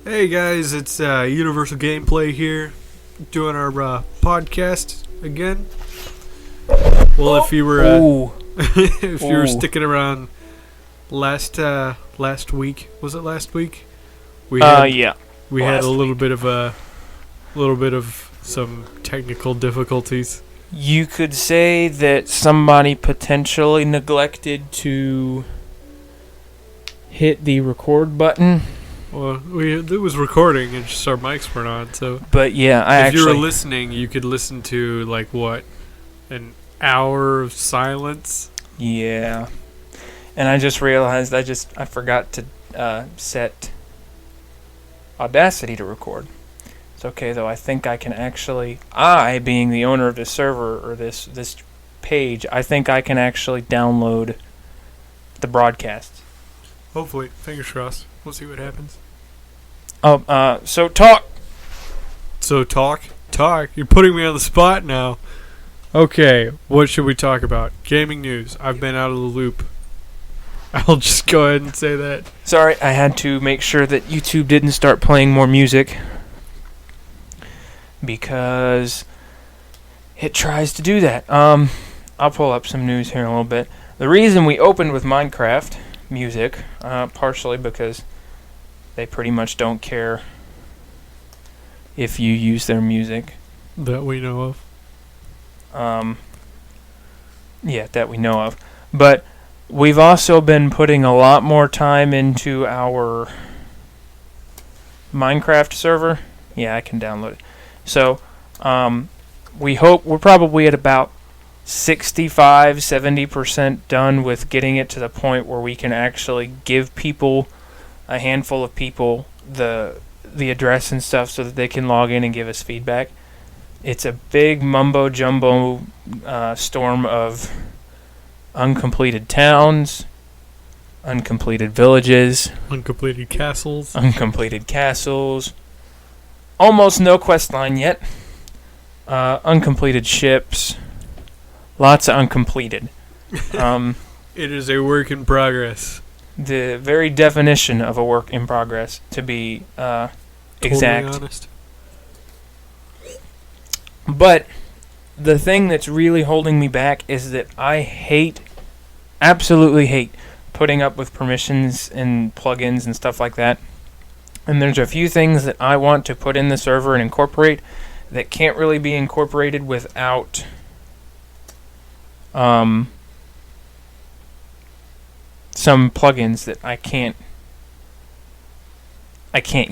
Hey guys, it's Universal Gameplay here, doing our podcast again. Well, if you were if you were sticking around last week, was it last week? We had a little bit of some technical difficulties. You could say that somebody potentially neglected to hit the record button. Well, it was recording, and just our mics weren't on. So, but yeah, if you were listening, you could listen to like what, an hour of silence. Yeah, and I just realized I forgot to set Audacity to record. It's okay though. I think I can actually, being the owner of this server or this page, I think I can actually download the broadcast. Hopefully, fingers crossed. We'll see what happens. So talk. Talk. You're putting me on the spot now. Okay, what should we talk about? Gaming news. I've been out of the loop. I'll just go ahead and say that. Sorry, I had to make sure that YouTube didn't start playing more music, because it tries to do that. I'll pull up some news here in a little bit. The reason we opened with Minecraft music, partially because they pretty much don't care if you use their music. That we know of. That we know of. But we've also been putting a lot more time into our Minecraft server. Yeah, I can download it. So, we hope we're probably at about 65-70% done with getting it to the point where we can actually give people, a handful of people, the address and stuff so that they can log in and give us feedback. It's a big mumbo jumbo storm of uncompleted towns, uncompleted villages, uncompleted castles, almost no quest line yet, uncompleted ships. Lots of uncompleted. It is a work in progress. The very definition of a work in progress, to be exact. Totally honest. But the thing that's really holding me back is that I absolutely hate putting up with permissions and plugins and stuff like that. And there's a few things that I want to put in the server and incorporate that can't really be incorporated without some plugins that I can't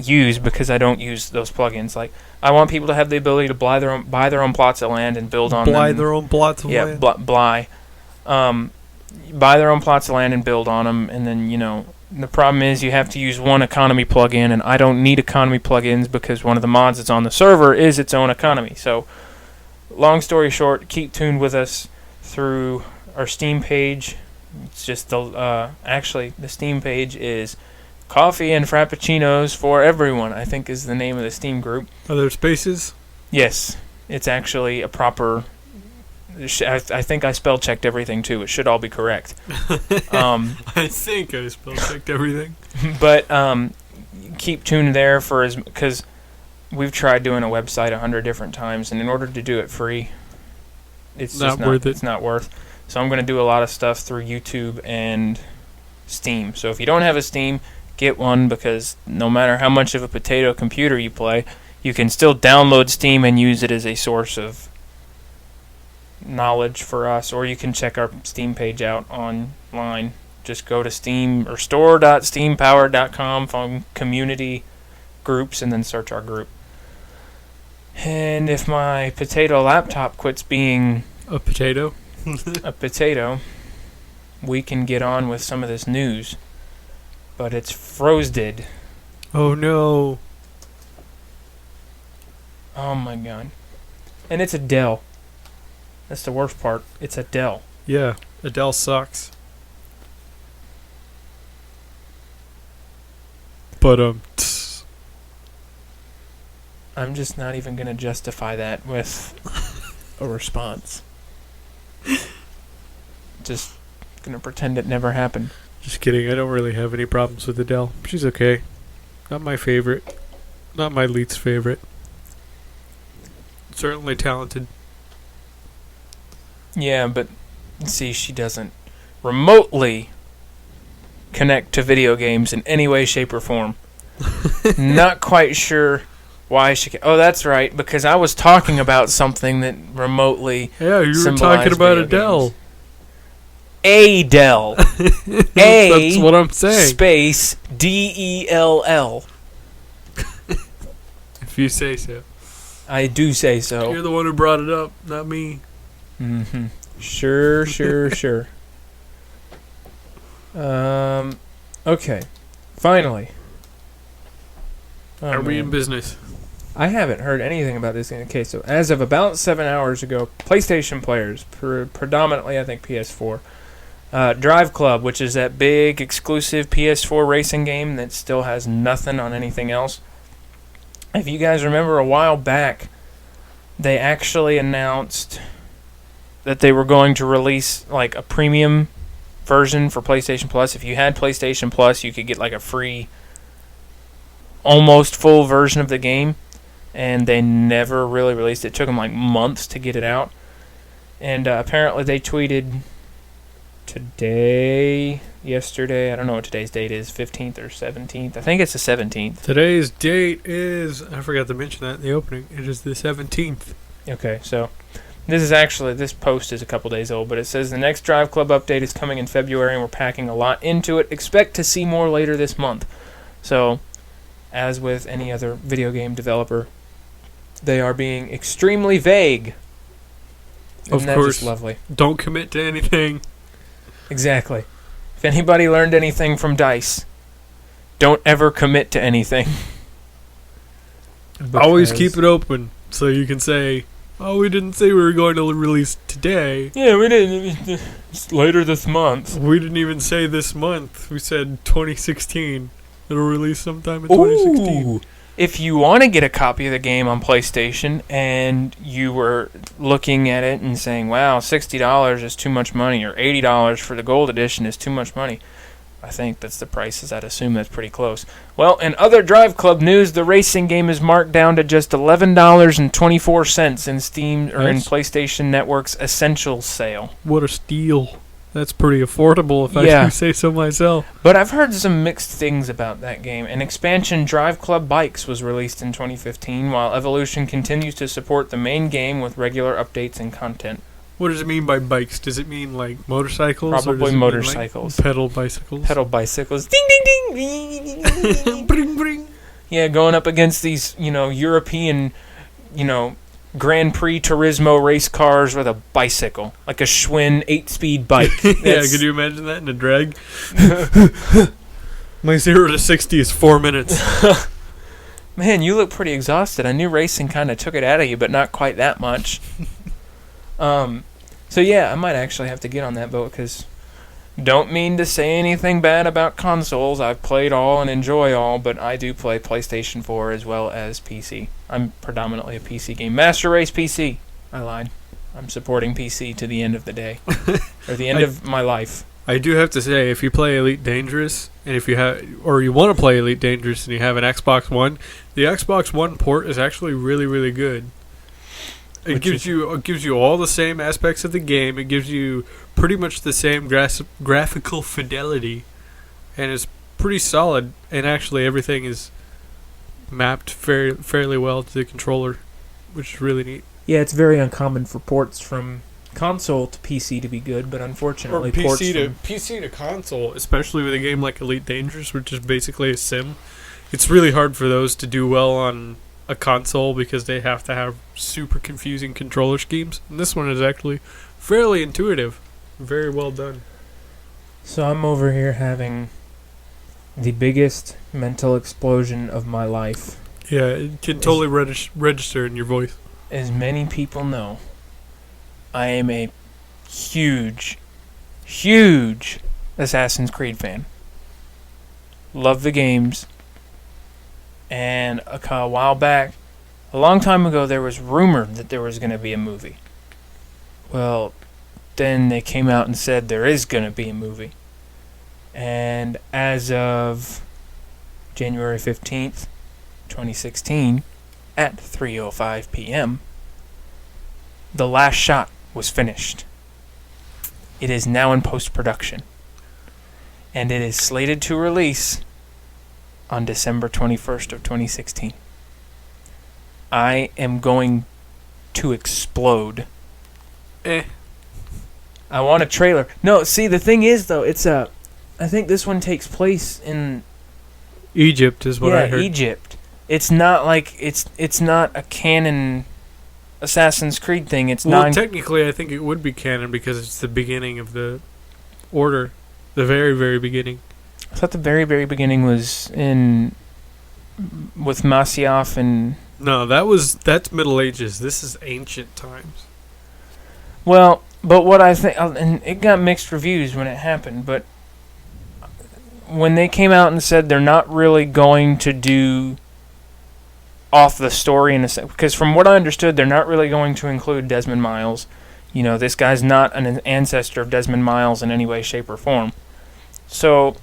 use because I don't use those plugins. Like, I want people to have the ability to buy their own plots of land and build on them. Buy their own plots of land? Yeah, buy their own plots of land and build on them, and then, the problem is you have to use one economy plugin, and I don't need economy plugins because one of the mods that's on the server is its own economy. So, long story short, keep tuned with us through our Steam page. It's just the Steam page is Coffee and Frappuccinos for Everyone, I think is the name of the Steam group. Are there spaces? Yes, it's actually a proper. I think I spell checked everything too. It should all be correct. I think I spell checked everything. But keep tuned there because we've tried doing a website 100 different times, and in order to do it free, it's not worth it. It's not worth. So I'm going to do a lot of stuff through YouTube and Steam. So if you don't have a Steam, get one, because no matter how much of a potato computer you play, you can still download Steam and use it as a source of knowledge for us. Or you can check our Steam page out online. Just go to Steam or store.steampower.com, find community groups, and then search our group. And if my potato laptop quits being a potato, we can get on with some of this news. But it's frosted. Oh no. Oh my god. And it's a Dell. That's the worst part. It's a Dell. Yeah, Adele sucks. But I'm just not even going to justify that with a response. Just going to pretend it never happened. just kidding. I don't really have any problems with Adele. She's okay. Not my favorite. Not my least favorite. Certainly talented. Yeah, but see, she doesn't remotely connect to video games in any way, shape, or form. Not quite sure why she can. Oh, that's right, because I was talking about something that remotely Yeah, you were symbolized talking about video Adele. games. Adele. That's what I'm saying. Space Dell. If you say so. I do say so. You're the one who brought it up, not me. Mm-hmm. Sure. Okay. Finally. Oh, Are we in man. business? I haven't heard anything about this game. Okay, so as of about 7 hours ago, PlayStation players, predominantly I think PS4, Drive Club, which is that big exclusive PS4 racing game that still has nothing on anything else. If you guys remember a while back, they actually announced that they were going to release like a premium version for PlayStation Plus. If you had PlayStation Plus, you could get like a free, almost full version of the game. And they never really released it. It took them like months to get it out. And apparently they tweeted yesterday, I don't know what today's date is, 15th or 17th. I think it's the 17th. Today's date is, I forgot to mention that in the opening, it is the 17th. Okay, so this post is a couple days old, but it says the next Drive Club update is coming in February and we're packing a lot into it. Expect to see more later this month. So, as with any other video game developer, they are being extremely vague. Of that course. just lovely? Don't commit to anything. Exactly. If anybody learned anything from DICE, don't ever commit to anything. Always keep it open so you can say, oh, we didn't say we were going to release today. Yeah, we didn't. It's later this month. We didn't even say this month. We said 2016. It'll release sometime in 2016. Ooh. If you want to get a copy of the game on PlayStation and you were looking at it and saying, wow, $60 is too much money, or $80 for the Gold Edition is too much money, I think that's the prices. I'd assume that's pretty close. Well, in other Drive Club news, the racing game is marked down to just $11.24 in Steam or in PlayStation Network's Essentials sale. What a steal. That's pretty affordable if I do say so myself. But I've heard some mixed things about that game. An expansion, Drive Club Bikes, was released in 2015, while Evolution continues to support the main game with regular updates and content. What does it mean by bikes? Does it mean like motorcycles? Probably or does it motorcycles. Mean, like, pedal bicycles? Pedal bicycles. Ding, ding, ding! Bring, bring. Yeah, going up against these, European, Grand Prix Turismo race cars with a bicycle. Like a Schwinn 8-speed bike. Yeah, could you imagine that in a drag? My 0 to 60 is 4 minutes. Man, you look pretty exhausted. I knew racing kind of took it out of you, but not quite that much. So yeah, I might actually have to get on that boat, because don't mean to say anything bad about consoles. I've played all and enjoy all, but I do play PlayStation 4 as well as PC. I'm predominantly a PC game. Master Race PC. I lied. I'm supporting PC to the end of the day. Or the end of my life. I do have to say, if you play Elite Dangerous, and if you have, or you want to play Elite Dangerous and you have an Xbox One, the Xbox One port is actually really, really good. It gives you all the same aspects of the game. It gives you pretty much the same graphical fidelity, and it's pretty solid. And actually, everything is mapped fairly well to the controller, which is really neat. Yeah, it's very uncommon for ports from console to PC to be good, but unfortunately, PC to console, especially with a game like Elite Dangerous, which is basically a sim, it's really hard for those to do well on a console because they have to have super confusing controller schemes. And this one is actually fairly intuitive. Very well done. So I'm over here having the biggest mental explosion of my life. Yeah, it can totally register in your voice. As many people know, I am a huge Assassin's Creed fan. Love the games. And a while back, a long time ago, there was rumored that there was going to be a movie. Well, then they came out and said there is going to be a movie. And as of January 15th, 2016, at 3:05 p.m., the last shot was finished. It is now in post-production. And it is slated to release on December 21st of 2016. I am going to explode. I want a trailer. No, see, the thing is, though, I think this one takes place in Egypt is what I heard. Yeah, Egypt. It's not like it's not a canon Assassin's Creed thing. It's technically, I think it would be canon because it's the beginning of the order, the very, very beginning. I thought the very, very beginning was with Masyaf and... No, that's Middle Ages. This is ancient times. Well, but what I think... And it got mixed reviews when it happened, but when they came out and said they're not really going to do off the story, because from what I understood, they're not really going to include Desmond Miles. You know, this guy's not an ancestor of Desmond Miles in any way, shape, or form. So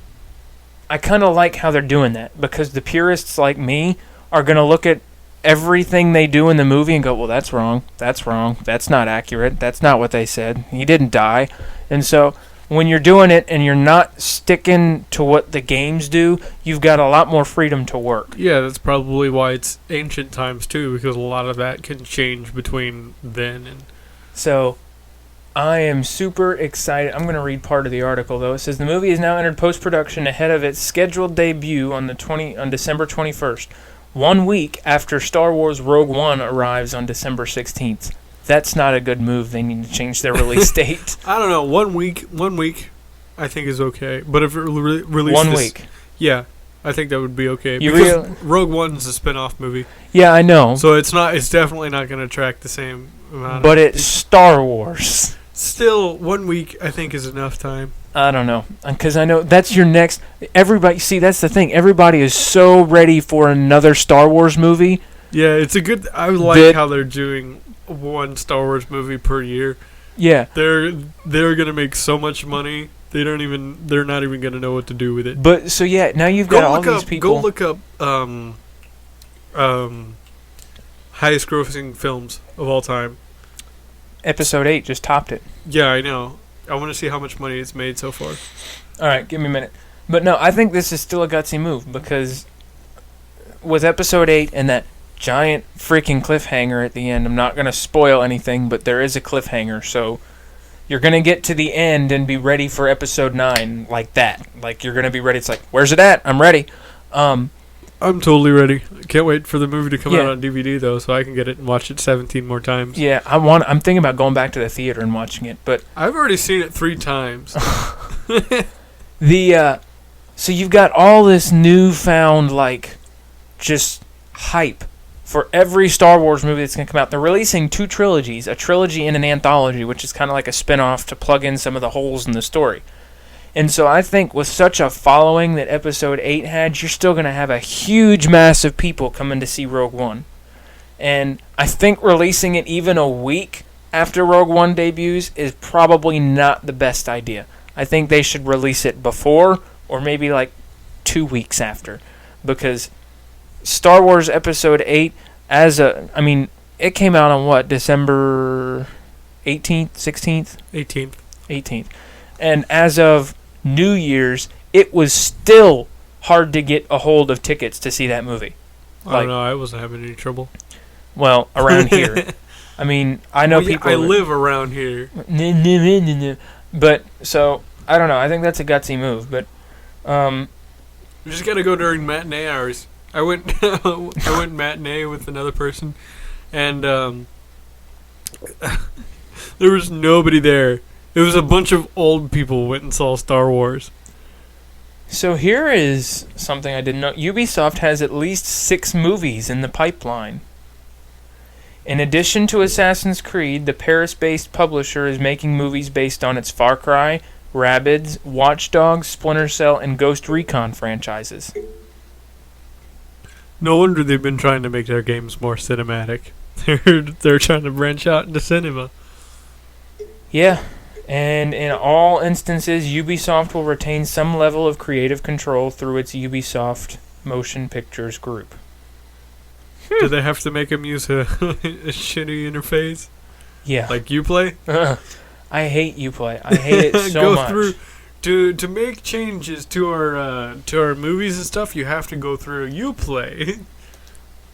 I kind of like how they're doing that, because the purists like me are going to look at everything they do in the movie and go, well, that's wrong, that's not accurate, that's not what they said, he didn't die. And so when you're doing it and you're not sticking to what the games do, you've got a lot more freedom to work. Yeah, that's probably why it's ancient times too, because a lot of that can change between then and... So I am super excited. I'm going to read part of the article, though. It says the movie is now entered post-production ahead of its scheduled debut on December 21st, 1 week after Star Wars Rogue One arrives on December 16th. That's not a good move. They need to change their release date. I don't know. 1 week, I think is okay. But if it releases 1 week, yeah, I think that would be okay. Rogue One's a spin-off movie. Yeah, I know. So it's definitely not going to attract the same amount. But it's Star Wars. Still, 1 week I think is enough time. I don't know, because I know that's your next. Everybody, see, that's the thing. Everybody is so ready for another Star Wars movie. Yeah, it's a good. I like how they're doing one Star Wars movie per year. Yeah, they're gonna make so much money. They're not even gonna know what to do with it. But so yeah, now you've got all these people. Go look up highest grossing films of all time. Episode 8 just topped it. Yeah, I know. I want to see how much money it's made so far. All right, give me a minute. But no, I think this is still a gutsy move, because with Episode 8 and that giant freaking cliffhanger at the end, I'm not going to spoil anything, but there is a cliffhanger, so you're going to get to the end and be ready for Episode 9 like that. Like, you're going to be ready. It's like, where's it at? I'm ready. I'm totally ready. I can't wait for the movie to come out on DVD, though, so I can get it and watch it 17 more times. Yeah, I'm thinking about going back to the theater and watching it, but I've already seen it 3 times. So you've got all this newfound, like, just hype for every Star Wars movie that's going to come out. They're releasing 2 trilogies, a trilogy and an anthology, which is kind of like a spin-off to plug in some of the holes in the story. And so I think with such a following that Episode 8 had, you're still going to have a huge mass of people coming to see Rogue One. And I think releasing it even a week after Rogue One debuts is probably not the best idea. I think they should release it before, or maybe like 2 weeks after. Because Star Wars Episode 8, it came out on what, December 18th, 16th? 18th. And as of New Year's, it was still hard to get a hold of tickets to see that movie. Oh, no, I wasn't having any trouble. Well, around here. I mean, I know people... I live around here. But, so, I don't know. I think that's a gutsy move, but... You just gotta go during matinee hours. I went matinee with another person, and there was nobody there. It was a bunch of old people went and saw Star Wars. So here is something I didn't know. Ubisoft has at least 6 movies in the pipeline. In addition to Assassin's Creed, the Paris-based publisher is making movies based on its Far Cry, Rabbids, Watch Dogs, Splinter Cell, and Ghost Recon franchises. No wonder they've been trying to make their games more cinematic. They're trying to branch out into cinema. Yeah, and in all instances, Ubisoft will retain some level of creative control through its Ubisoft Motion Pictures group. Do they have to make them use a shitty interface? Yeah. Like Uplay? I hate Uplay. I hate it so go much. To make changes to our movies and stuff, you have to go through Uplay.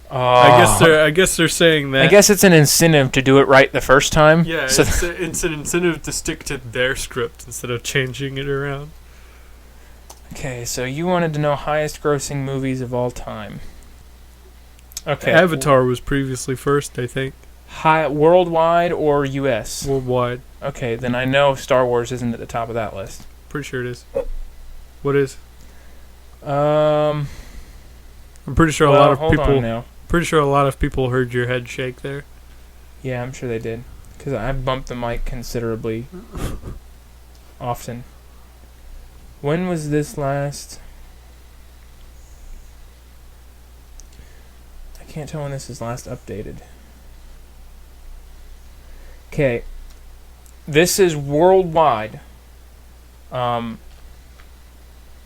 I guess they're saying that. I guess it's an incentive to do it right the first time. Yeah, so it's an incentive to stick to their script instead of changing it around. Okay, so you wanted to know highest grossing movies of all time. Okay. Avatar was previously first, I think. Worldwide or U.S.? Worldwide. Okay, then I know Star Wars isn't at the top of that list. Pretty sure it is. What is? I'm pretty sure a lot of people. Hold on now. Pretty sure a lot of people heard your head shake there. Yeah, I'm sure they did, because I bumped the mic considerably often. When was this last? I can't tell when this is last updated. Okay, this is worldwide.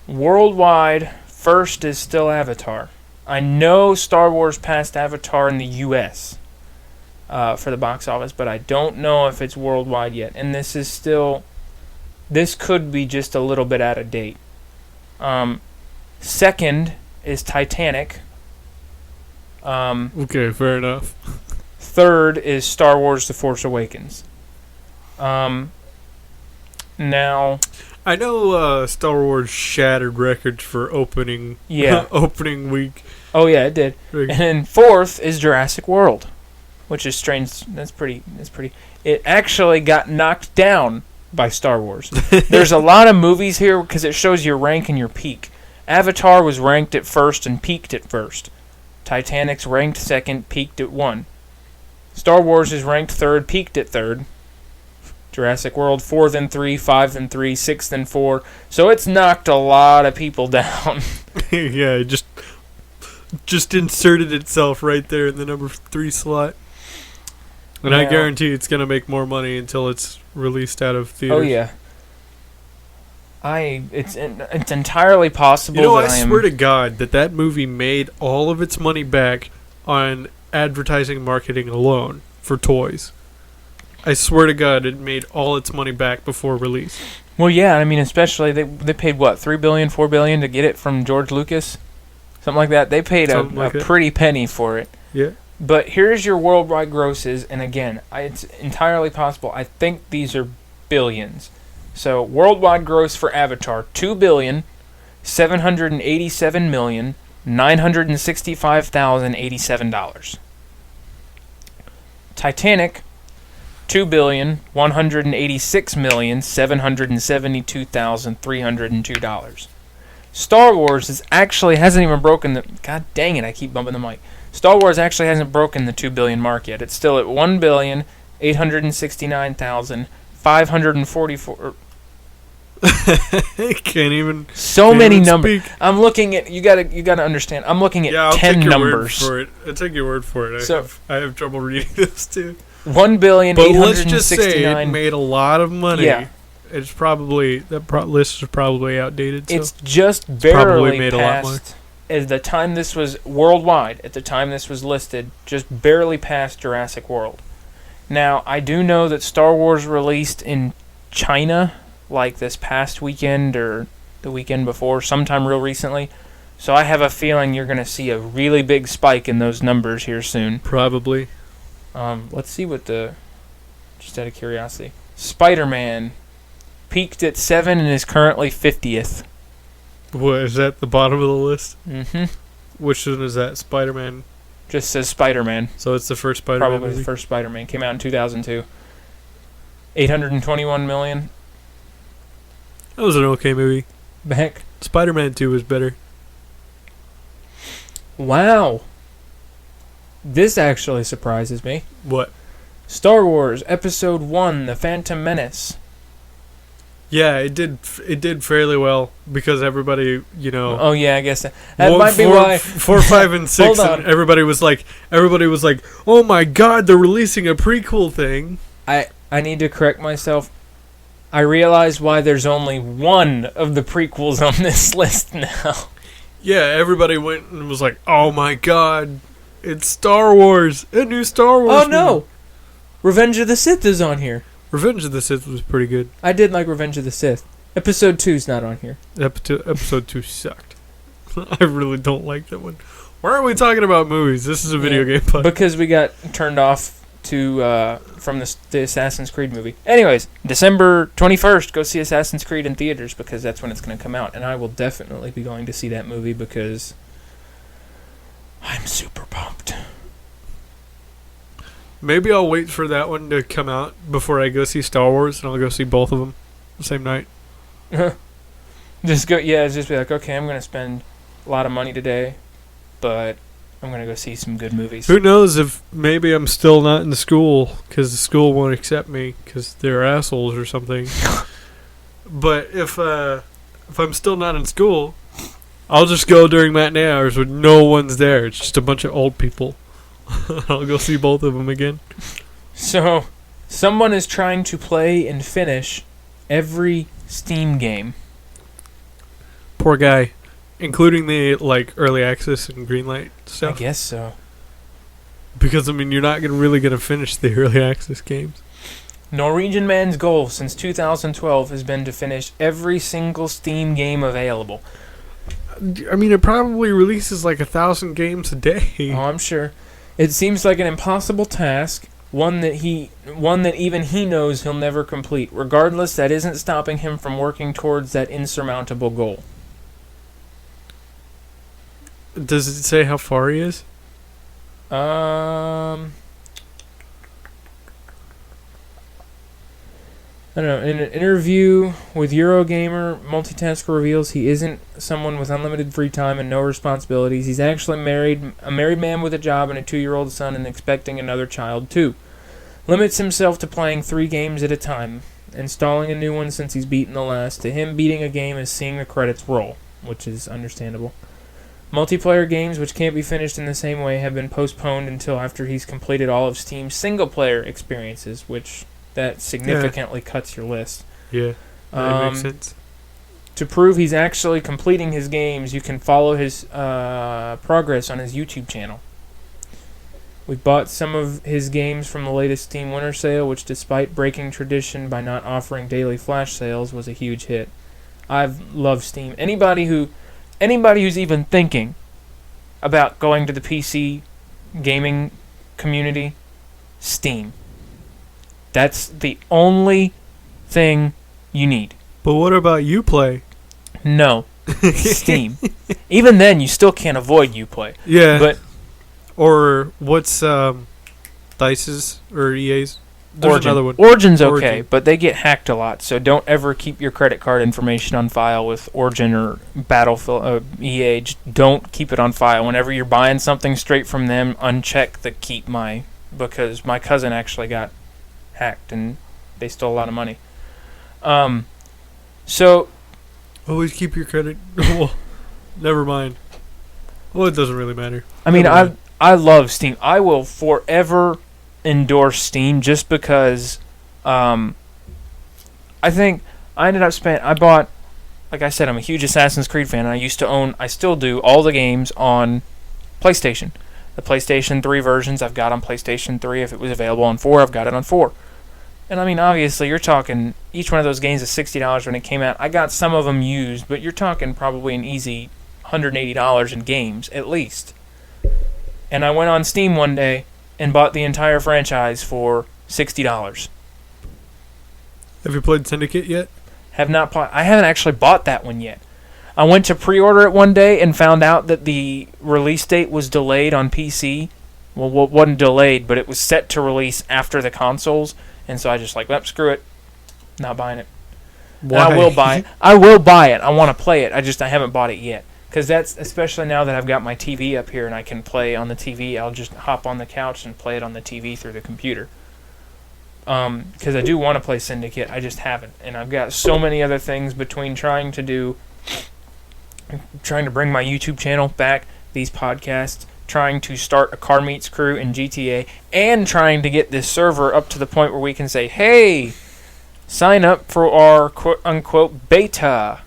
Worldwide, first is still Avatar. I know Star Wars passed Avatar in the U.S. For the box office, but I don't know if it's worldwide yet. And this is still... This could be just a little bit out of date. Second is Titanic. Okay, fair enough. Third is Star Wars The Force Awakens. Now... I know Star Wars shattered records for opening opening week. Oh yeah, it did. And then fourth is Jurassic World, which is strange. That's pretty. It actually got knocked down by Star Wars. There's a lot of movies here because it shows your rank and your peak. Avatar was ranked at first and peaked at first. Titanic's ranked second, peaked at 1. Star Wars is ranked third, peaked at third. Jurassic World 4th and 3, 5th and 3, 6th and 4. So it's knocked a lot of people down. Yeah, it just inserted itself right there in the number 3 slot. And I guarantee it's going to make more money until it's released out of theaters. Oh yeah. It's entirely possible. You know, I swear to God that movie made all of its money back on advertising and marketing alone for toys. I swear to God, it made all its money back before release. Well, yeah, I mean, especially they paid what, $3 billion, $4 billion to get it from George Lucas, something like that. They paid a pretty penny for it. Yeah. But here's your worldwide grosses, and again, it's entirely possible. I think these are billions. So worldwide gross for Avatar: $2,787,965,087. Titanic. $2,186,772,302. Star Wars hasn't even broken the... God dang it, I keep bumping the mic. Star Wars actually hasn't broken the $2 billion mark yet. It's still at $1,869,544... Can't even... So many numbers. I'm looking at... You gotta understand. I'm looking at 10 numbers. I'll take your word for it. I have trouble reading this too. $1,869,000. But let's just say it made a lot of money. Yeah. It's probably list is probably outdated. So it's just barely made past. A lot more. At the time this was worldwide, at the time this was listed, just barely past Jurassic World. Now I do know that Star Wars released in China, like this past weekend or the weekend before, sometime real recently. So I have a feeling you're going to see a really big spike in those numbers here soon. Probably. Let's see what just out of curiosity. Spider-Man peaked at 7 and is currently 50th. What, is that the bottom of the list? Mm-hmm. Which one is that? Spider-Man? Just says Spider-Man. So it's the first Spider-Man Probably movie? the first Spider-Man. Came out in 2002. $821 million. That was an okay movie. Heck, Spider-Man 2 was better. Wow. This actually surprises me. What? Star Wars Episode 1, The Phantom Menace. Yeah, it did fairly well because everybody, Oh yeah, I guess that might be why 4, 5, and 6 and everybody was like, "Oh my god, they're releasing a prequel thing." I need to correct myself. I realize why there's only one of the prequels on this list now. Yeah, everybody went and was like, "Oh my god, it's Star Wars, a new Star Wars." Oh no. Revenge of the Sith is on here. Revenge of the Sith was pretty good. I did like Revenge of the Sith. Episode 2's not on here. Episode 2 sucked. I really don't like that one. Why aren't we talking about movies? This is a video game podcast. Because we got turned off from the Assassin's Creed movie. Anyways, December 21st, go see Assassin's Creed in theaters because that's when it's going to come out. And I will definitely be going to see that movie because I'm super pumped. Maybe I'll wait for that one to come out before I go see Star Wars, and I'll go see both of them the same night. Just be like, okay, I'm going to spend a lot of money today, but I'm going to go see some good movies. Who knows if maybe I'm still not in the school because the school won't accept me because they're assholes or something. But if I'm still not in school, I'll just go during matinee hours when no one's there. It's just a bunch of old people. I'll go see both of them again. So, someone is trying to play and finish every Steam game. Poor guy. Including the, early access and greenlight stuff? I guess so. Because, you're not really going to finish the early access games. Norwegian man's goal since 2012 has been to finish every single Steam game available. It probably releases 1,000 games a day. Oh, I'm sure. It seems like an impossible task, one that even he knows he'll never complete. Regardless, that isn't stopping him from working towards that insurmountable goal. Does it say how far he is? I don't know. In an interview with Eurogamer, Multitasker reveals he isn't someone with unlimited free time and no responsibilities. He's actually a married man with a job and a 2-year-old son and expecting another child too. Limits himself to playing 3 games at a time, installing a new one since he's beaten the last. To him, beating a game is seeing the credits roll, which is understandable. Multiplayer games, which can't be finished in the same way, have been postponed until after he's completed all of Steam's single-player experiences, which... that significantly cuts your list. Yeah, that makes sense. To prove he's actually completing his games, you can follow his progress on his YouTube channel. We bought some of his games from the latest Steam Winter Sale, which despite breaking tradition by not offering daily flash sales, was a huge hit. I've loved Steam. Anybody who's even thinking about going to the PC gaming community, Steam. That's the only thing you need. But what about Uplay? No. Steam. Even then, you still can't avoid Uplay. Yeah. But or what's Dice's or EA's? There's Origin. Another one. Origin's okay, but they get hacked a lot, so don't ever keep your credit card information on file with Origin or Battlefield EA. Don't keep it on file. Whenever you're buying something straight from them, uncheck the keep my, because my cousin actually got hacked and they stole a lot of money. So always keep your credit. Well, never mind. Well, it doesn't really matter. I love Steam. I will forever endorse Steam just because I think I bought, like I said, I'm a huge Assassin's Creed fan, and I still do all the games on PlayStation. The PlayStation 3 versions I've got on PlayStation 3. If it was available on 4, I've got it on 4. And obviously, you're talking, each one of those games is $60 when it came out. I got some of them used, but you're talking probably an easy $180 in games, at least. And I went on Steam one day and bought the entire franchise for $60. Have you played Syndicate yet? I haven't actually bought that one yet. I went to pre-order it one day and found out that the release date was delayed on PC. Well, it wasn't delayed, but it was set to release after the consoles. And so I just screw it. Not buying it. And I will buy it. I will buy it. I want to play it. I haven't bought it yet. Because that's, especially now that I've got my TV up here and I can play on the TV, I'll just hop on the couch and play it on the TV through the computer. Because I do want to play Syndicate, I just haven't. And I've got so many other things between trying to bring my YouTube channel back, these podcasts, trying to start a Car Meets crew in GTA, and trying to get this server up to the point where we can say, hey, sign up for our quote-unquote beta.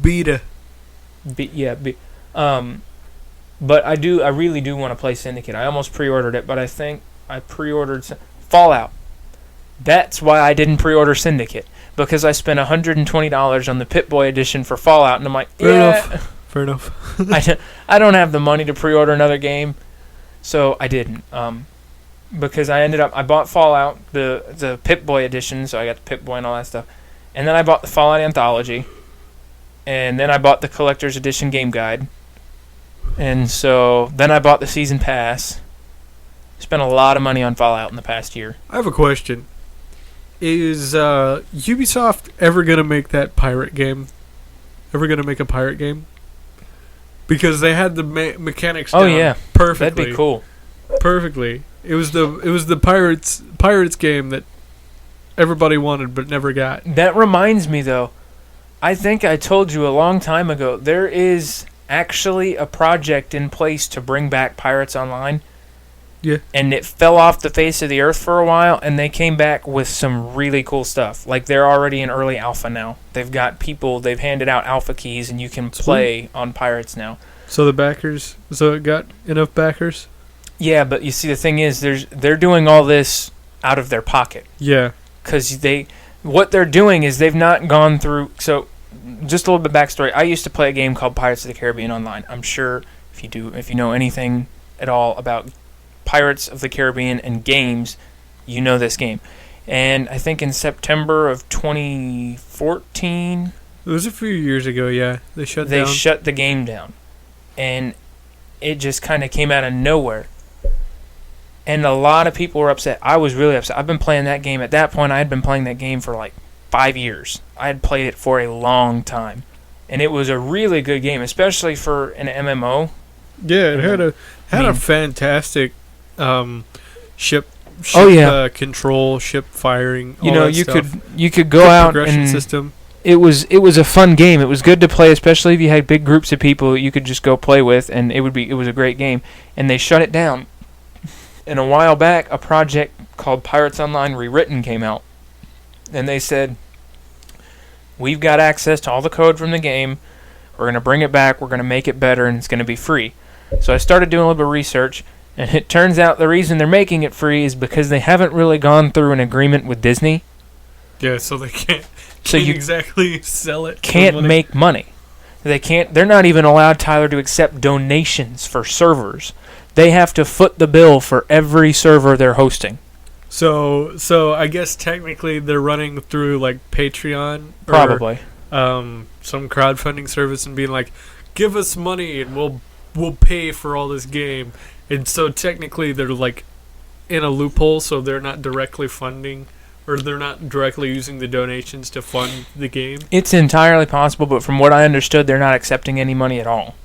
Beta. But I really do want to play Syndicate. I almost pre-ordered it, but I think I pre-ordered Fallout. That's why I didn't pre-order Syndicate, because I spent $120 on the Pip-Boy edition for Fallout, and I'm like, Fair enough. I don't have the money to pre-order another game, so I didn't. Because I bought Fallout, the Pip-Boy edition, so I got the Pip-Boy and all that stuff, and then I bought the Fallout Anthology, and then I bought the Collector's Edition Game Guide, and so then I bought the Season Pass. Spent a lot of money on Fallout in the past year. I have a question. Is Ubisoft ever going to make that pirate game? Ever going to make a pirate game? Because they had the mechanics down perfectly. That'd be cool. Perfectly. It was the pirates game that everybody wanted but never got. That reminds me, though. I think I told you a long time ago, there is actually a project in place to bring back Pirates Online. Yeah. And it fell off the face of the earth for a while, and they came back with some really cool stuff. Like, they're already in early alpha now. They've handed out alpha keys, and you can play on Pirates now. So it got enough backers? Yeah, but you see, the thing is, they're doing all this out of their pocket. Yeah. Because what they're doing is they've not gone through... So, just a little bit of backstory. I used to play a game called Pirates of the Caribbean Online. I'm sure if you know anything at all about Pirates of the Caribbean and games, you know this game. And I think in September of 2014... It was a few years ago, yeah. They shut the game down. And it just kind of came out of nowhere. And a lot of people were upset. I was really upset. I've been playing that game. At that point, I had been playing that game for like 5 years. I had played it for a long time. And it was a really good game, especially for an MMO. Yeah, it had a fantastic ship control, ship firing. You know, you could go out and system. It was a fun game. It was good to play, especially if you had big groups of people you could just go play with, and it was a great game. And they shut it down. And a while back, a project called Pirates Online Rewritten came out, and they said, we've got access to all the code from the game. We're going to bring it back. We're going to make it better, and it's going to be free. So I started doing a little bit of research, and it turns out the reason they're making it free is because they haven't really gone through an agreement with Disney. Yeah, so they can't you exactly sell it. Can't make money. They're not even allowed, Tyler, to accept donations for servers. They have to foot the bill for every server they're hosting. So I guess technically they're running through like Patreon, probably, some crowdfunding service, and being like, give us money and we'll pay for all this game. And so technically they're like in a loophole, so they're not directly funding, or they're not directly using the donations to fund the game. It's entirely possible, but from what I understood, they're not accepting any money at all.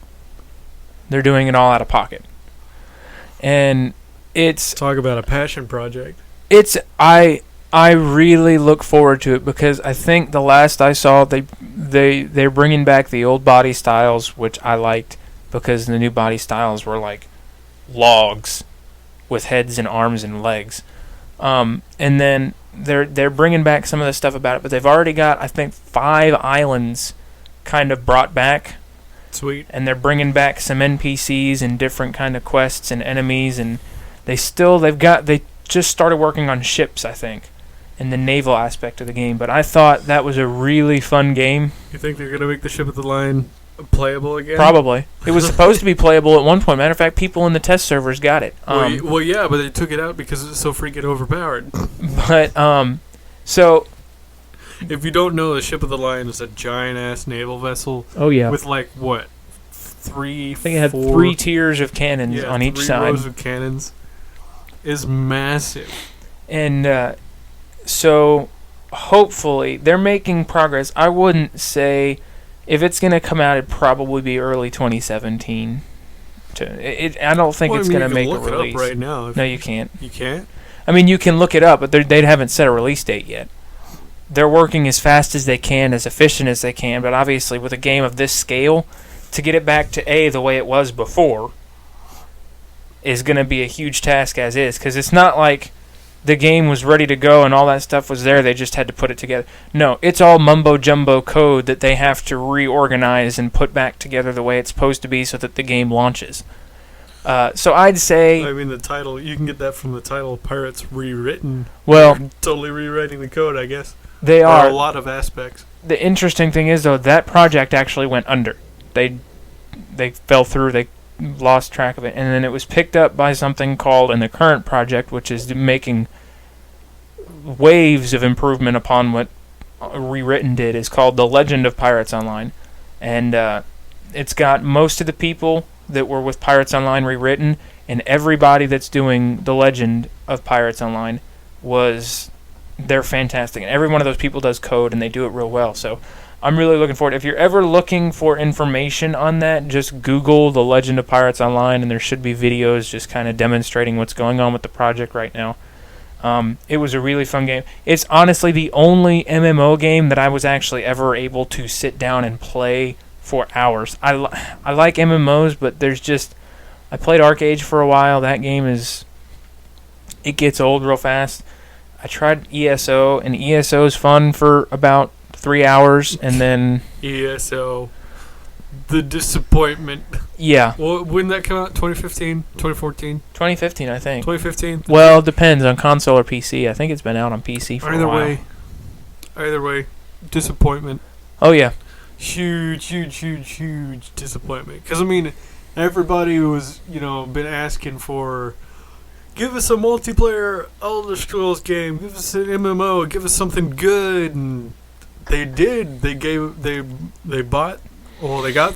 They're doing it all out of pocket. And it's... Talk about a passion project. I really look forward to it, because I think the last I saw, they're bringing back the old body styles, which I liked, because the new body styles were like logs with heads and arms and legs. And then they're bringing back some of the stuff about it, but they've already got, I think, 5 islands kind of brought back. Sweet. And they're bringing back some NPCs and different kind of quests and enemies, and they just started working on ships, I think, and the naval aspect of the game. But I thought that was a really fun game. You think they're going to make the Ship of the Line playable again? Probably. It was supposed to be playable at one point. Matter of fact, people in the test servers got it. Well, yeah, but they took it out because it's so freaking overpowered. But, so... If you don't know, the Ship of the Line is a giant-ass naval vessel. Oh, yeah. With, like, what? 3, I think it had 3 tiers of cannons on each side. 3 rows of cannons. Is massive. And, so hopefully they're making progress. I wouldn't say if it's going to come out, it'd probably be early 2017. I don't think it's going to make a release. Look it up right now. No, you can't. You can't? I mean, you can look it up, but they haven't set a release date yet. They're working as fast as they can, as efficient as they can, but obviously with a game of this scale, to get it back to the way it was before is going to be a huge task as is, because it's not like the game was ready to go and all that stuff was there, they just had to put it together. No, it's all mumbo-jumbo code that they have to reorganize and put back together the way it's supposed to be so that the game launches. So I'd say... I mean, the title, you can get that from the title, Pirates Rewritten. Well... They're totally rewriting the code, I guess. They are. A lot of aspects. The interesting thing is, though, that project actually went under. They fell through, they lost track of it, and then it was picked up by something called, in the current project, which is making waves of improvement upon what Rewritten did, is called The Legend of Pirates Online. And it's got most of the people that were with Pirates Online Rewritten, and everybody that's doing The Legend of Pirates Online they're fantastic. And every one of those people does code, and they do it real well. So I'm really looking forward. If you're ever looking for information on that, just Google The Legend of Pirates Online, and there should be videos just kind of demonstrating what's going on with the project right now. It was a really fun game. It's honestly the only MMO game that I was actually ever able to sit down and play for hours. I like MMOs, but I played ArcAge for a while. That game it gets old real fast. I tried ESO, and ESO is fun for about 3 hours, and then... ESO. The disappointment. Yeah. Well, when did that come out? 2015? 2014? 2015, I think. 2015? Well, it depends on console or PC. I think it's been out on PC for a while. Either way, disappointment. Oh, yeah. Huge disappointment. Because, I mean, everybody was, been asking for... Give us a multiplayer Elder Scrolls game. Give us an MMO. Give us something good. And they did. They got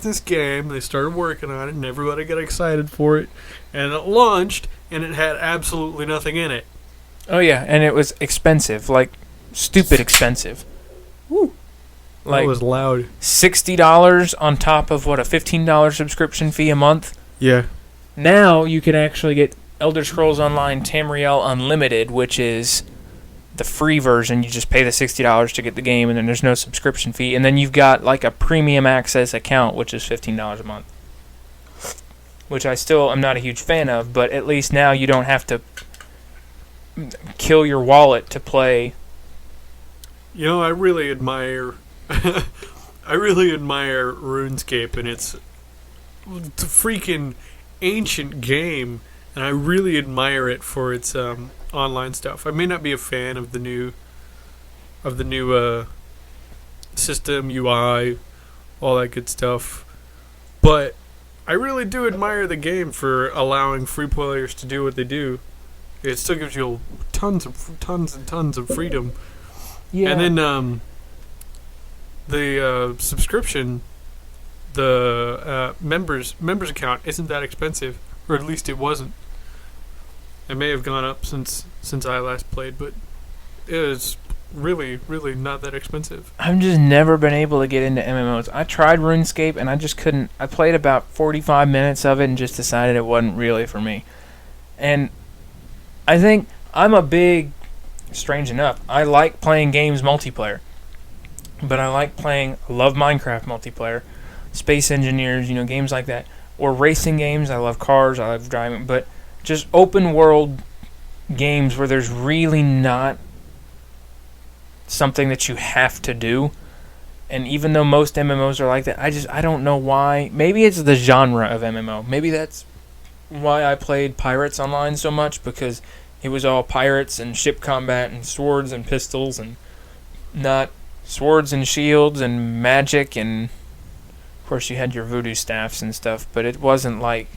this game. They started working on it, and everybody got excited for it. And it launched, and it had absolutely nothing in it. Oh yeah, and it was expensive, like stupid expensive. Woo. Like that was loud. $60 on top of a $15 subscription fee a month. Yeah. Now you can actually get Elder Scrolls Online Tamriel Unlimited, which is the free version. You just pay the $60 to get the game, and then there's no subscription fee. And then you've got like a premium access account, which is $15 a month, which I still am not a huge fan of. But at least now you don't have to kill your wallet to play. I really admire RuneScape, and it's a freaking ancient game. And I really admire it for its online stuff. I may not be a fan of the new system, UI, all that good stuff, but I really do admire the game for allowing free players to do what they do. It still gives you tons and tons of freedom. Yeah. And then the subscription, the members account isn't that expensive, or at least it wasn't. It may have gone up since I last played, but it is really, really not that expensive. I've just never been able to get into MMOs. I tried RuneScape, and I just couldn't. I played about 45 minutes of it and just decided it wasn't really for me. And I think I'm strange enough, I like playing games multiplayer. But I love Minecraft multiplayer, Space Engineers, games like that. Or racing games. I love cars, I love driving, but just open world games where there's really not something that you have to do. And even though most MMOs are like that, I don't know why. Maybe it's the genre of MMO. Maybe that's why I played Pirates Online so much, because it was all pirates and ship combat and swords and pistols, and not swords and shields and magic, and of course you had your voodoo staffs and stuff, but it wasn't like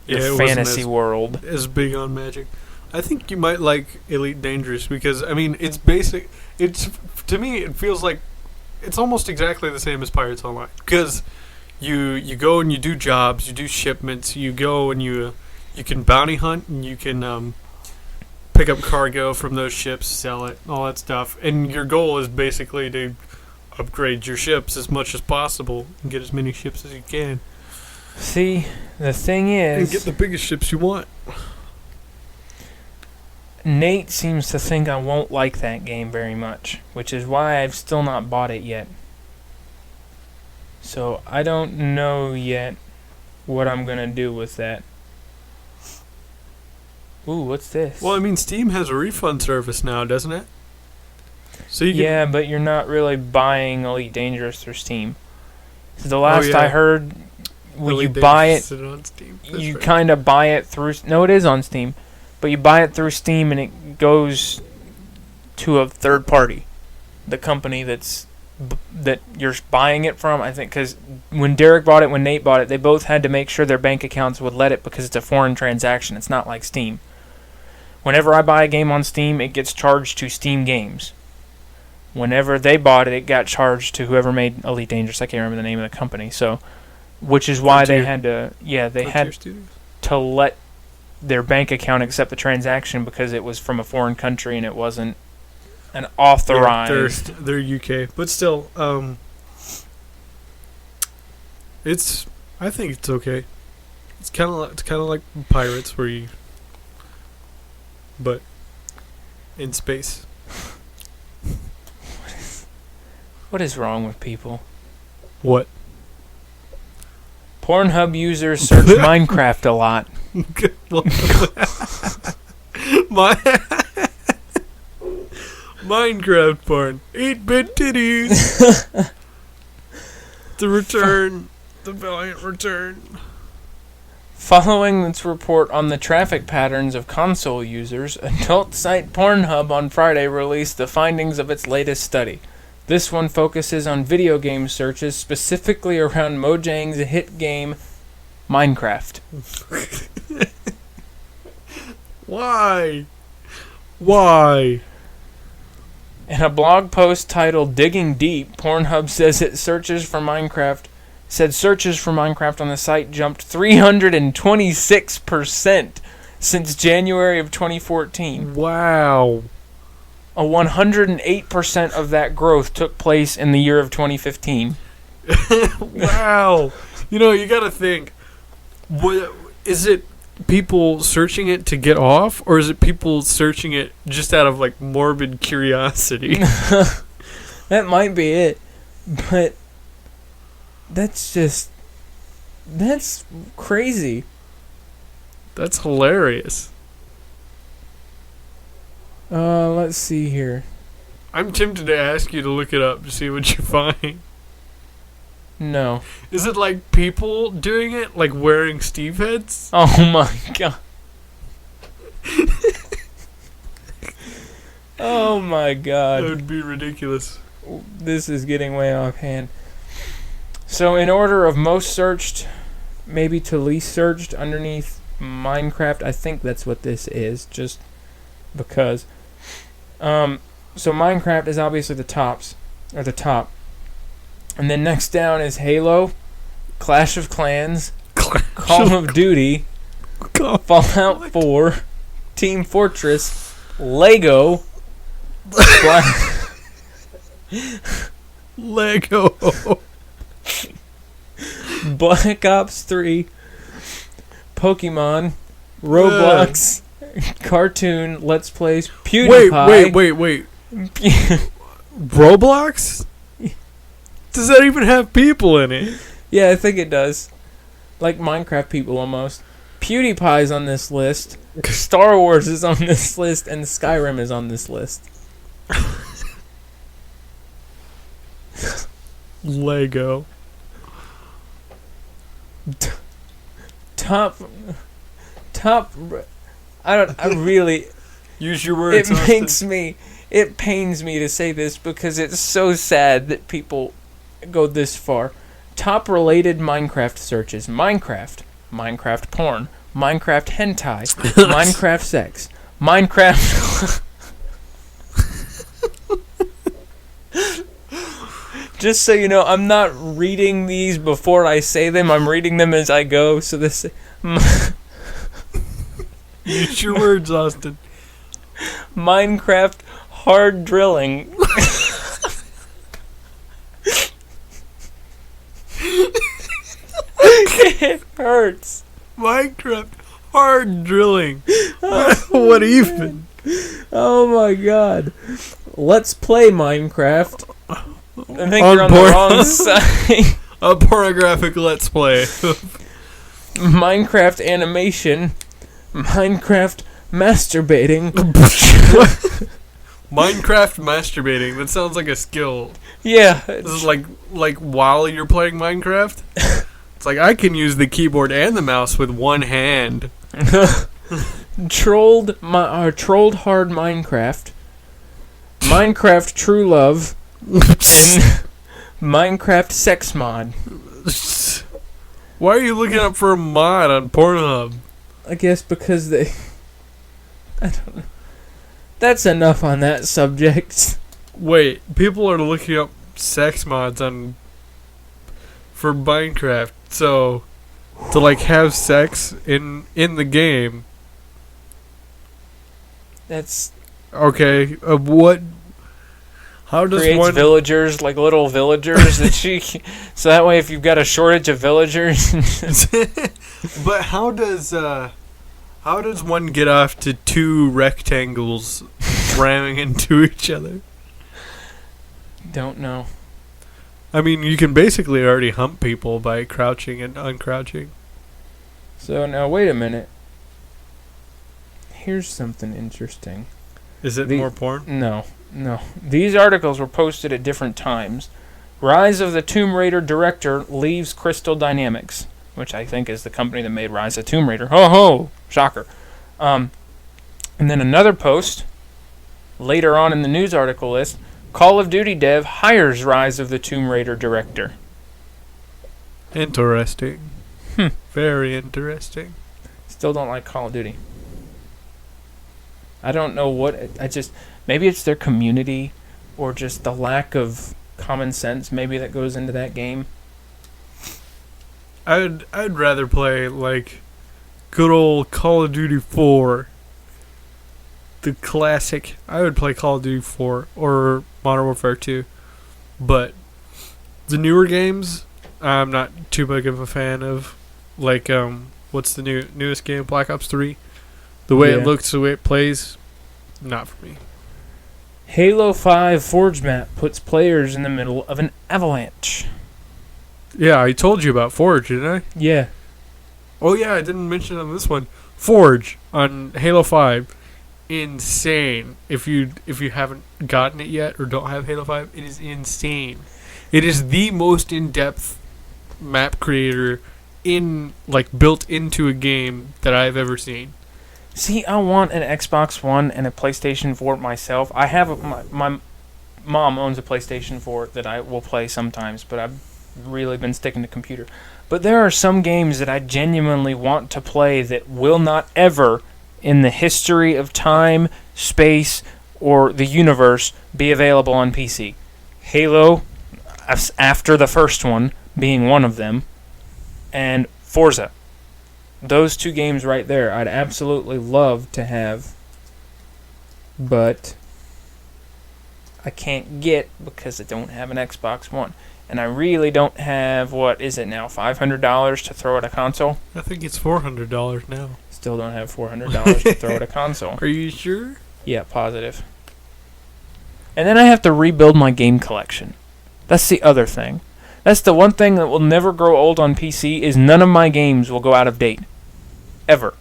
your fantasy world. As big on magic. I think you might like Elite Dangerous because, I mean, it's basic. To me, it feels like it's almost exactly the same as Pirates Online. Because you go and you do jobs, you do shipments, you go and you can bounty hunt, and you can pick up cargo from those ships, sell it, all that stuff. And your goal is basically to upgrade your ships as much as possible and get as many ships as you can. See, the thing is... And get the biggest ships you want. Nate seems to think I won't like that game very much, which is why I've still not bought it yet. So I don't know yet what I'm going to do with that. Ooh, what's this? Well, I mean, Steam has a refund service now, doesn't it? So you yeah, but you're not really buying Elite Dangerous through Steam. So the last I heard, when you buy it, you kind of buy it through... No, it is on Steam. But you buy it through Steam and it goes to a third party. The company that you're buying it from, I think, because when Derek bought it, when Nate bought it, they both had to make sure their bank accounts would let it because it's a foreign transaction. It's not like Steam. Whenever I buy a game on Steam, it gets charged to Steam Games. Whenever they bought it, it got charged to whoever made Elite Dangerous. I can't remember the name of the company. So, which is why they had to, to let their bank account accept the transaction because it was from a foreign country and it wasn't an authorized. Yeah, they're UK, but still, I think it's okay. It's kind of like Pirates, where you, but in space. What is wrong with people? What? Pornhub users search Minecraft a lot. Minecraft porn. 8-bit titties. The return. The valiant return. Following its report on the traffic patterns of console users, adult site Pornhub on Friday released the findings of its latest study. This one focuses on video game searches, specifically around Mojang's hit game, Minecraft. Why? Why? In a blog post titled Digging Deep, Pornhub says searches for Minecraft on the site jumped 326% since January of 2014. Wow. A 108% of that growth took place in the year of 2015. Wow. You know, you gotta think, is it people searching it to get off, or is it people searching it just out of, like, morbid curiosity? That might be it. But that's crazy. That's hilarious. Let's see here. I'm tempted to ask you to look it up to see what you find. No. Is it like people doing it, like wearing Steve heads? Oh my god. Oh my god. That would be ridiculous. This is getting way off hand. So in order of most searched, maybe to least searched underneath Minecraft, I think that's what this is, just because. So Minecraft is obviously the top. And then next down is Halo, Clash of Clans, Call of Duty, Fallout 4, Team Fortress, Lego, Lego, Black Ops 3, Pokemon, Roblox, Cartoon, Let's Plays, PewDiePie. Wait. Roblox? Does that even have people in it? Yeah, I think it does. Like Minecraft people almost. PewDiePie's on this list. Star Wars is on this list, and Skyrim is on this list. Lego. Top. I really. Use your words. It pains me to say this because it's so sad that people go this far. Top related Minecraft searches: Minecraft porn, Minecraft hentai, Minecraft sex, Minecraft. Just so you know, I'm not reading these before I say them. I'm reading them as I go. So this. Use your words, Austin. Minecraft hard drilling. It hurts. Minecraft hard drilling. What even? Oh my god. Let's play Minecraft. I think On you're on the board. wrong side. A pornographic let's play. Minecraft animation. Minecraft masturbating. Minecraft masturbating. That sounds like a skill. Yeah. This is like while you're playing Minecraft. It's like I can use the keyboard and the mouse with one hand. Trolled hard Minecraft. Minecraft True Love. And Minecraft Sex Mod. Why are you looking up for a mod on Pornhub? I guess because they... I don't know. That's enough on that subject. Wait, people are looking up sex mods for Minecraft. So to like have sex in the game. That's... Okay, what? How does creates one villagers, like little villagers that so that way if you've got a shortage of villagers. But how does one get off to two rectangles ramming into each other? Don't know. I mean, you can basically already hump people by crouching and uncrouching. So now wait a minute. Here's something interesting. Is it more porn? No. These articles were posted at different times. Rise of the Tomb Raider director leaves Crystal Dynamics, which I think is the company that made Rise of Tomb Raider. Ho ho! Shocker. And then another post, later on in the news article list, Call of Duty dev hires Rise of the Tomb Raider director. Interesting. Very interesting. Still don't like Call of Duty. I don't know what... maybe it's their community or just the lack of common sense maybe that goes into that game. I'd rather play like good old Call of Duty 4. The classic. I would play Call of Duty 4 or Modern Warfare 2. But the newer games, I'm not too big of a fan of. Like, what's the newest game? Black Ops 3? The way it looks, the way it plays, not for me. Halo 5 Forge map puts players in the middle of an avalanche. Yeah, I told you about Forge, didn't I? Yeah. Oh yeah, I didn't mention on this one. Forge on Halo 5. Insane. If you haven't gotten it yet or don't have Halo 5, it is insane. It is the most in-depth map creator built into a game that I've ever seen. See, I want an Xbox One and a PlayStation 4 myself. I have my mom owns a PlayStation 4 that I will play sometimes, but I've really been sticking to computer. But there are some games that I genuinely want to play that will not ever, in the history of time, space, or the universe, be available on PC. Halo, after the first one, being one of them, and Forza. Those two games right there, I'd absolutely love to have, but I can't get because I don't have an Xbox One. And I really don't have, what is it now, $500 to throw at a console? I think it's $400 now. Still don't have $400 to throw at a console. Are you sure? Yeah, positive. And then I have to rebuild my game collection. That's the other thing. That's the one thing that will never grow old on PC is none of my games will go out of date. Ever.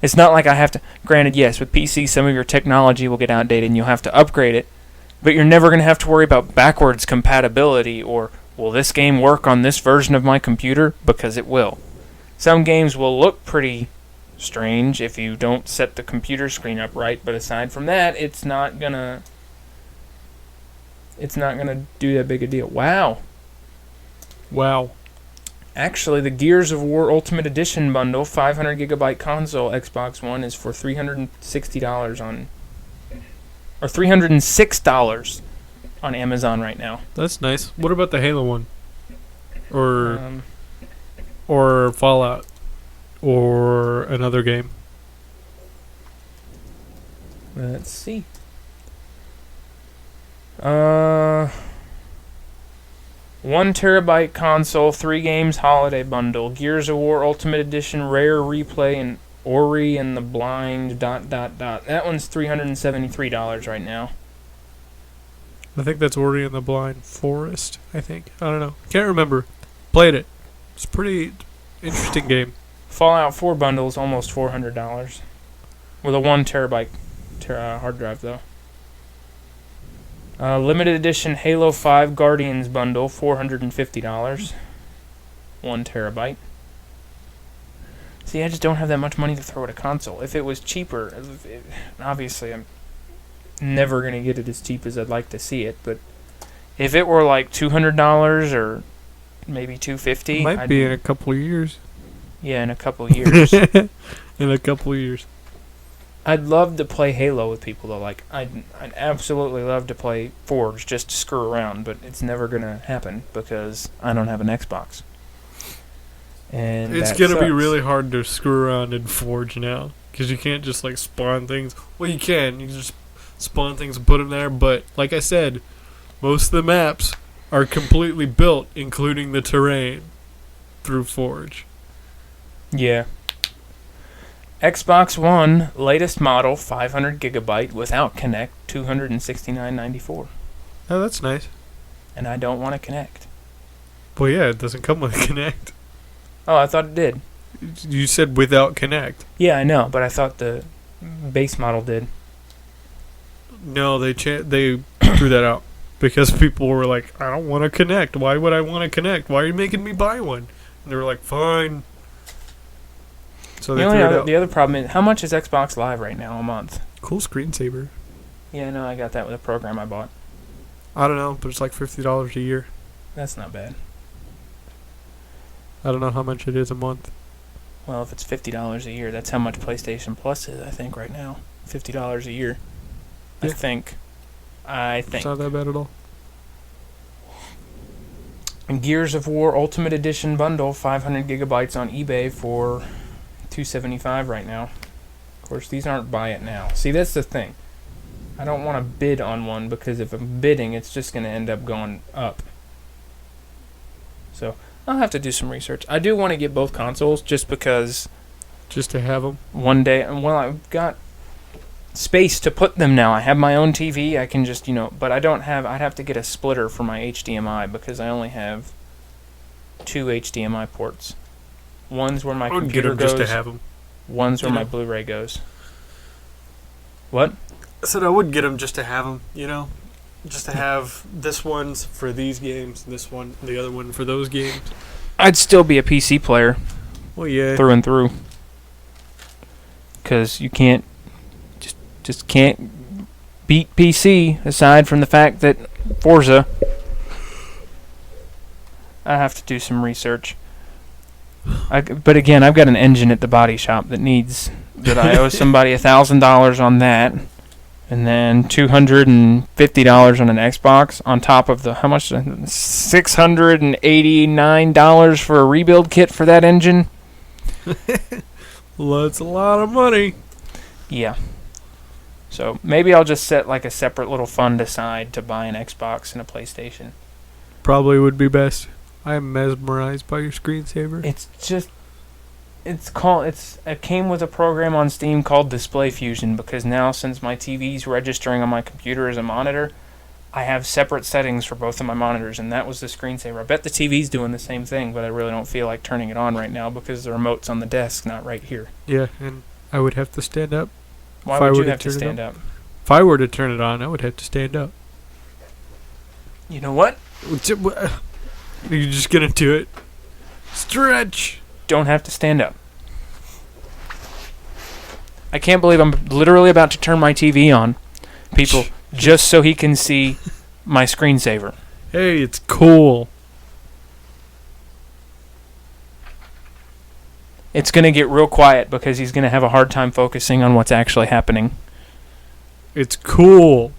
It's not like I have to... Granted, yes, with PC, some of your technology will get outdated and you'll have to upgrade it. But you're never going to have to worry about backwards compatibility or, will this game work on this version of my computer? Because it will. Some games will look pretty strange if you don't set the computer screen up right, but aside from that, it's not gonna do that big a deal. Wow. Actually, the Gears of War Ultimate Edition bundle, 500 gigabyte console Xbox One, is for $360 or $306 on Amazon right now. That's nice. What about the Halo one? Or Fallout? Or another game? Let's see. 1 terabyte console, 3 games holiday bundle, Gears of War Ultimate Edition, Rare Replay, and Ori and the Blind. ... That one's $373 right now. I think that's Ori and the Blind Forest. I don't know. Can't remember. Played it. It's a pretty interesting game. Fallout 4 bundle is almost $400 with a 1 terabyte hard drive though. Limited edition Halo 5 Guardians bundle, $450. 1 terabyte. See, I just don't have that much money to throw at a console. If it was cheaper, obviously I'm never going to get it as cheap as I'd like to see it, but if it were like $200 or maybe $250, might be in a couple of years. Yeah, in a couple of years. In a couple of years. I'd love to play Halo with people though. Like I'd absolutely love to play Forge just to screw around, but it's never gonna happen because I don't have an Xbox. And it's gonna be really hard to screw around in Forge now because you can't just like spawn things. Well, you can. You can just spawn things and put them there, but like I said, most of the maps are completely built, including the terrain, through Forge. Yeah. Xbox One, latest model, 500 gigabyte without Connect, $269.94. Oh, that's nice. And I don't want to connect. Well, yeah, it doesn't come with Connect. Oh, I thought it did. You said without Connect. Yeah, I know, but I thought the base model did. No, they threw that out because people were like, I don't want to connect. Why would I want to connect? Why are you making me buy one? And they were like, fine. So they threw it out. The other problem is, how much is Xbox Live right now a month? Cool screensaver. Yeah, no, I got that with a program I bought. I don't know, but it's like $50 a year. That's not bad. I don't know how much it is a month. Well, if it's $50 a year, that's how much PlayStation Plus is, I think, right now. $50 a year. Yeah. I think. It's not that bad at all. And Gears of War Ultimate Edition bundle, 500 gigabytes on eBay for $275 right now. Of course, these aren't buy it now. See, that's the thing. I don't want to bid on one because if I'm bidding, it's just going to end up going up. So I'll have to do some research. I do want to get both consoles just because. Just to have them? One day. Well, I've got space to put them now. I have my own TV. I can just, but I don't have. I'd have to get a splitter for my HDMI because I only have 2 HDMI ports. One's where my computer goes. Just to have them. One's where my Blu-ray goes. What? I said I would get them just to have them, just to have this one's for these games, this one, the other one for those games. I'd still be a PC player. Well, yeah. Through and through. Because you can't, just can't beat PC aside from the fact that Forza. I have to do some research. But again, I've got an engine at the body shop that I owe somebody $1,000 on that. And then $250 on an Xbox on top of how much? $689 for a rebuild kit for that engine. Well, that's a lot of money. Yeah. So maybe I'll just set like a separate little fund aside to buy an Xbox and a PlayStation. Probably would be best. I am mesmerized by your screensaver. It came with a program on Steam called Display Fusion because now since my TV's registering on my computer as a monitor, I have separate settings for both of my monitors, and that was the screensaver. I bet the TV's doing the same thing, but I really don't feel like turning it on right now because the remote's on the desk, not right here. Yeah, and I would have to stand up. Why would you have to stand up? If I were to turn it on, I would have to stand up. You know what? You're just gonna do it. Stretch! Don't have to stand up. I can't believe I'm literally about to turn my TV on, people, just so he can see my screensaver. Hey, it's cool. It's going to get real quiet because he's going to have a hard time focusing on what's actually happening. It's cool.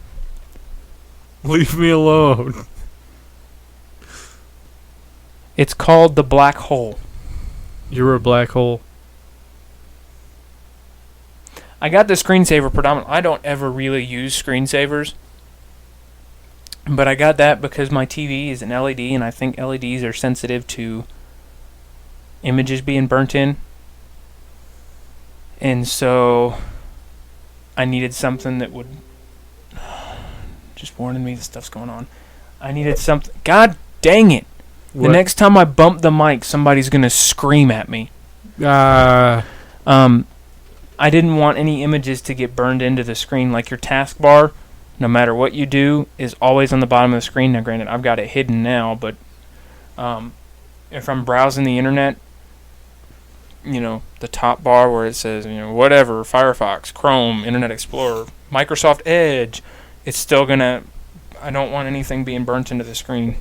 Leave me alone. It's called the black hole. You're a black hole. I got the screensaver predominantly. I don't ever really use screensavers. But I got that because my TV is an LED, and I think LEDs are sensitive to images being burnt in. And so I needed something that would... Just warning me the stuff's going on. I needed something... God dang it! What? The next time I bump the mic, somebody's going to scream at me. I didn't want any images to get burned into the screen. Like your taskbar, no matter what you do, is always on the bottom of the screen. Now, granted, I've got it hidden now, but if I'm browsing the internet, the top bar where it says, whatever, Firefox, Chrome, Internet Explorer, Microsoft Edge, it's still going to... I don't want anything being burnt into the screen.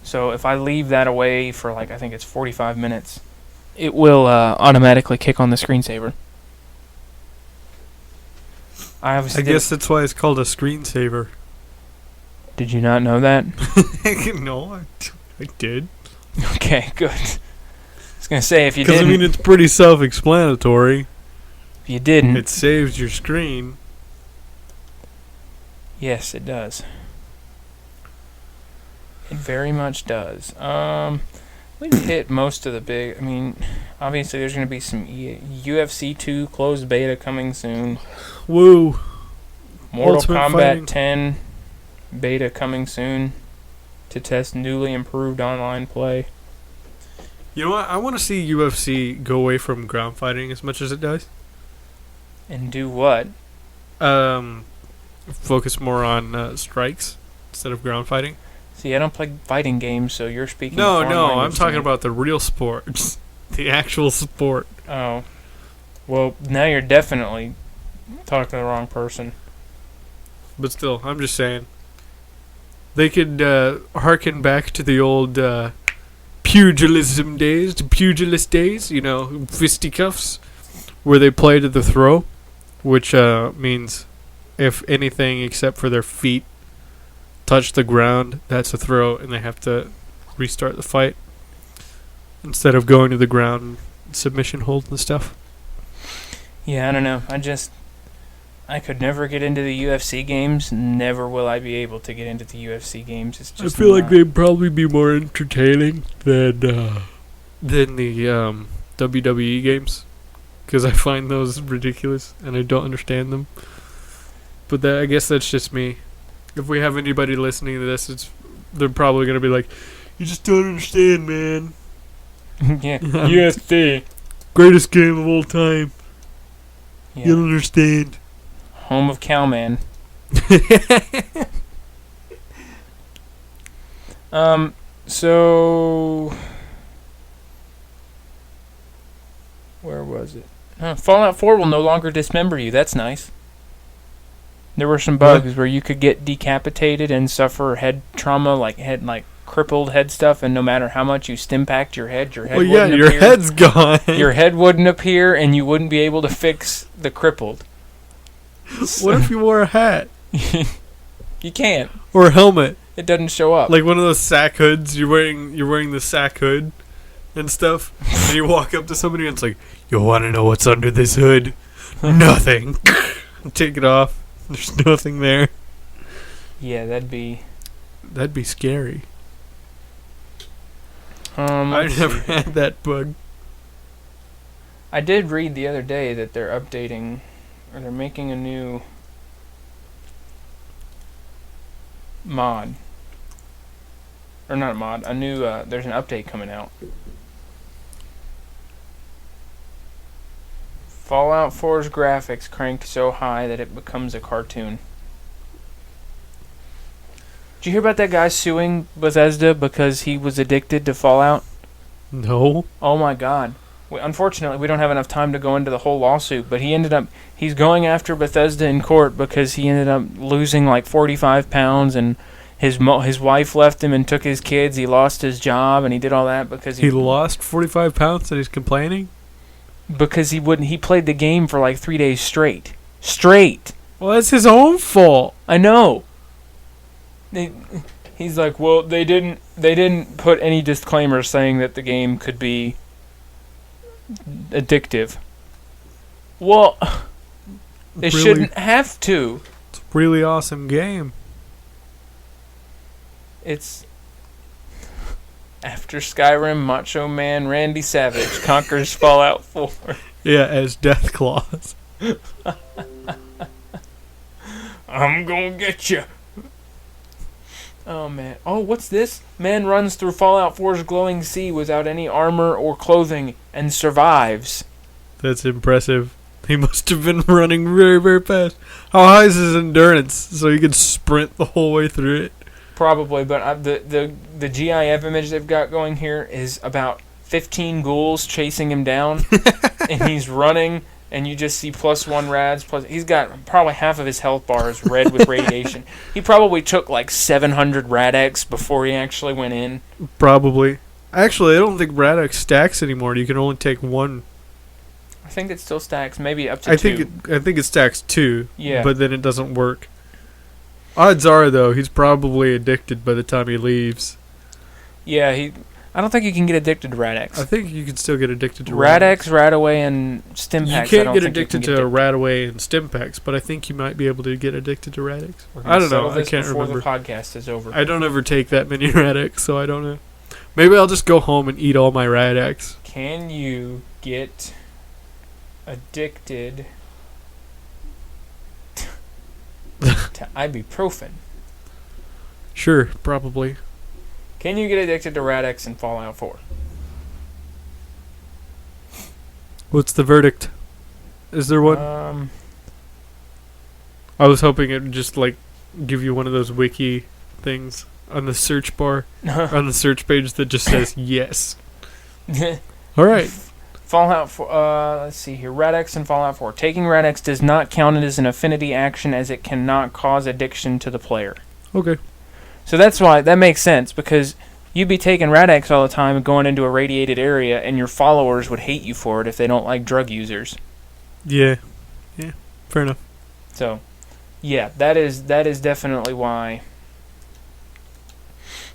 So if I leave that away for, I think it's 45 minutes, it will automatically kick on the screensaver. I guess that's why it's called a screensaver. Did you not know that? No, I did. Okay, good. I was going to say, if you didn't... Because, it's pretty self-explanatory. If you didn't... It saves your screen. Yes, it does. It very much does. We've hit most of the big... obviously there's going to be some UFC 2 closed beta coming soon. Woo! Mortal Ultimate Kombat Fighting. 10 beta coming soon to test newly improved online play. You know what? I want to see UFC go away from ground fighting as much as it does. And do what? Focus more on strikes instead of ground fighting. See, I don't play fighting games, so you're speaking. No, foreign I'm language to talking me. about the real sports, the actual sport. Oh, well, now you're definitely talking to the wrong person. But still, I'm just saying. They could harken back to the old pugilism days, the pugilist days, fisticuffs, where they play to the throw, which means if anything except for their feet touch the ground, that's a throw, and they have to restart the fight instead of going to the ground, submission hold and stuff. Yeah, I don't know. I could never get into the UFC games. Never will I be able to get into the UFC games. It's just I feel like they'd probably be more entertaining than the WWE games, because I find those ridiculous and I don't understand them. But I guess that's just me. If we have anybody listening to this, they're probably going to be like, you just don't understand, man. Yeah, UFC. Greatest game of all time. Yeah. You don't understand. Home of Cowman. So... Where was it? Fallout 4 will no longer dismember you. That's nice. There were some bugs where you could get decapitated and suffer head trauma, like crippled head stuff, and no matter how much you stimpacked your head your wouldn't appear. head's gone. Your head wouldn't appear, and you wouldn't be able to fix the crippled. What if you wore a hat? You can't. Or a helmet? It doesn't show up. Like one of those sack hoods. You're wearing the sack hood and stuff, and you walk up to somebody and it's like, you want to know what's under this hood? Nothing. Take it off. There's nothing there. Yeah, that'd be scary. I I never had that bug. I did read the other day that they're updating, or they're making a new mod. Or not a mod, a new, there's an update coming out. Fallout 4's graphics cranked so high that it becomes a cartoon. Did you hear about that guy suing Bethesda because he was addicted to Fallout? No. Oh my god. Unfortunately, we don't have enough time to go into the whole lawsuit, but he's going after Bethesda in court because he ended up losing like 45 pounds, and his wife left him and took his kids. He lost his job, and he did all that because he lost 45 pounds and he's complaining? Because he played the game for like 3 days straight. Well, that's his own fault. I know. He's like, well, they didn't put any disclaimers saying that the game could be addictive. Well, they Really? shouldn't have to. It's a really awesome game. It's after Skyrim, Macho Man Randy Savage conquers Fallout 4. Yeah, as Death Claws. I'm gonna get you. Oh, man. Oh, what's this? Man runs through Fallout 4's glowing sea without any armor or clothing and survives. That's impressive. He must have been running very, very fast. How high is his endurance so he could sprint the whole way through it? Probably, but the GIF image they've got going here is about 15 ghouls chasing him down, and he's running, and you just see +1 rads. He's got probably half of his health bar is red with radiation. He probably took like 700 Rad-X before he actually went in. Probably. Actually, I don't think Rad-X stacks anymore. You can only take one. I think it still stacks, maybe up to 2. I think it stacks 2. Yeah. But then it doesn't work. Odds are, though, he's probably addicted by the time he leaves. Yeah, I don't think you can get addicted to Rad-X. I think you can still get addicted to Rad-X, Radaway, and Stimpaks. You can't get addicted to Radaway and Stimpaks, but I think you might be able to get addicted to Rad-X. I don't know. I can't remember. Before the podcast is over. I don't ever take that many Rad-X, so I don't know. Maybe I'll just go home and eat all my Rad-X. Can you get addicted to ibuprofen? Sure, probably. Can you get addicted to Rad-X in Fallout 4? What's the verdict? Is there one? I was hoping it would just like give you one of those wiki things on the search bar, on the search page that just says yes. All right. Fallout 4, let's see here. Rad-X in Fallout 4. Taking Rad-X does not count as an affinity action as it cannot cause addiction to the player. Okay. So that's why, that makes sense, because you'd be taking Rad-X all the time and going into a radiated area, and your followers would hate you for it if they don't like drug users. Yeah. Yeah. Fair enough. So, yeah, that is definitely why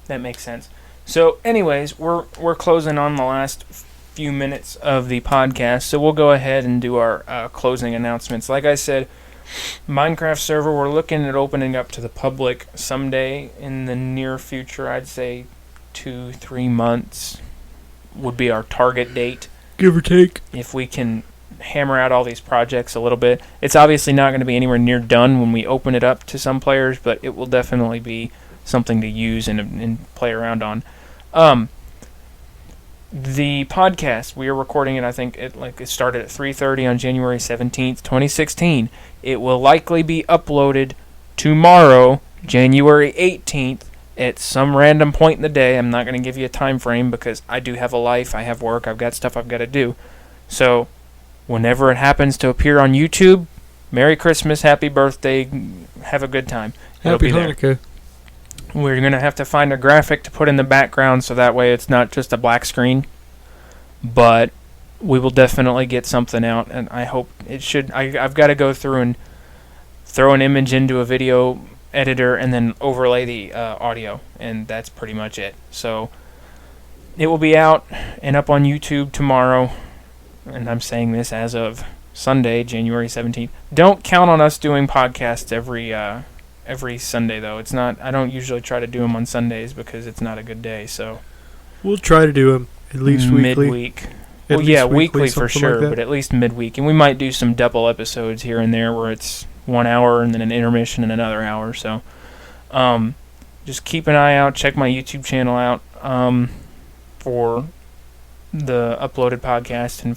that makes sense. So, anyways, we're closing on the last few minutes of the podcast, so we'll go ahead and do our closing announcements. Like I said, Minecraft server, we're looking at opening up to the public someday in the near future. I'd say 2-3 months would be our target date. Give or take. If we can hammer out all these projects a little bit. It's obviously not going to be anywhere near done when we open it up to some players, but it will definitely be something to use and play around on. The podcast, we are recording it, I think it started at 3:30 on January 17th, 2016. It will likely be uploaded tomorrow, January 18th, at some random point in the day. I'm not going to give you a time frame because I do have a life, I have work, I've got stuff I've got to do. So, whenever it happens to appear on YouTube, Merry Christmas, Happy Birthday, have a good time. Happy Hanukkah. We're going to have to find a graphic to put in the background so that way it's not just a black screen. But we will definitely get something out, and I hope it should. I've got to go through and throw an image into a video editor and then overlay the audio, and that's pretty much it. So it will be out and up on YouTube tomorrow, and I'm saying this as of Sunday, January 17th. Don't count on us doing podcasts every Sunday, though. It's not. I don't usually try to do them on Sundays because it's not a good day. So we'll try to do them at least weekly. Midweek. Well, yeah, weekly for sure, but at least midweek. And we might do some double episodes here and there where it's 1 hour and then an intermission and another hour. So just keep an eye out. Check my YouTube channel out for the uploaded podcast, and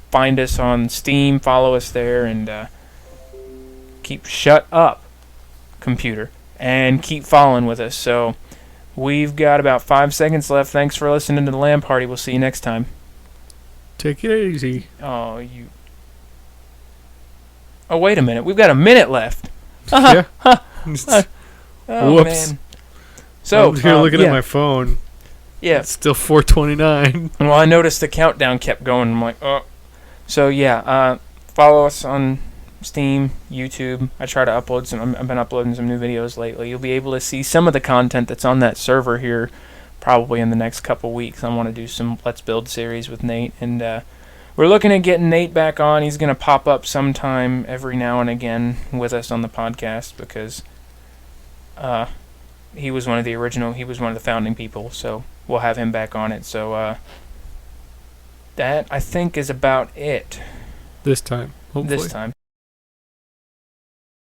find us on Steam. Follow us there, and shut up, computer, and keep following with us. So we've got about 5 seconds left. Thanks for listening to the LAN Party. We'll see you next time. Take it easy. Oh, wait a minute. We've got a minute left. Yeah. Oh, whoops. Man. So, I'm here looking at my phone. Yeah. It's still 4:29. Well, I noticed the countdown kept going. I'm like, oh. So, yeah. Follow us on Steam, YouTube. I try to upload I've been uploading some new videos lately. You'll be able to see some of the content that's on that server here probably in the next couple weeks. I want to do some Let's Build series with Nate, and we're looking at getting Nate back on. He's going to pop up sometime every now and again with us on the podcast because he was one of the founding people, so we'll have him back on it. So that, I think, is about it. This time, hopefully. This time.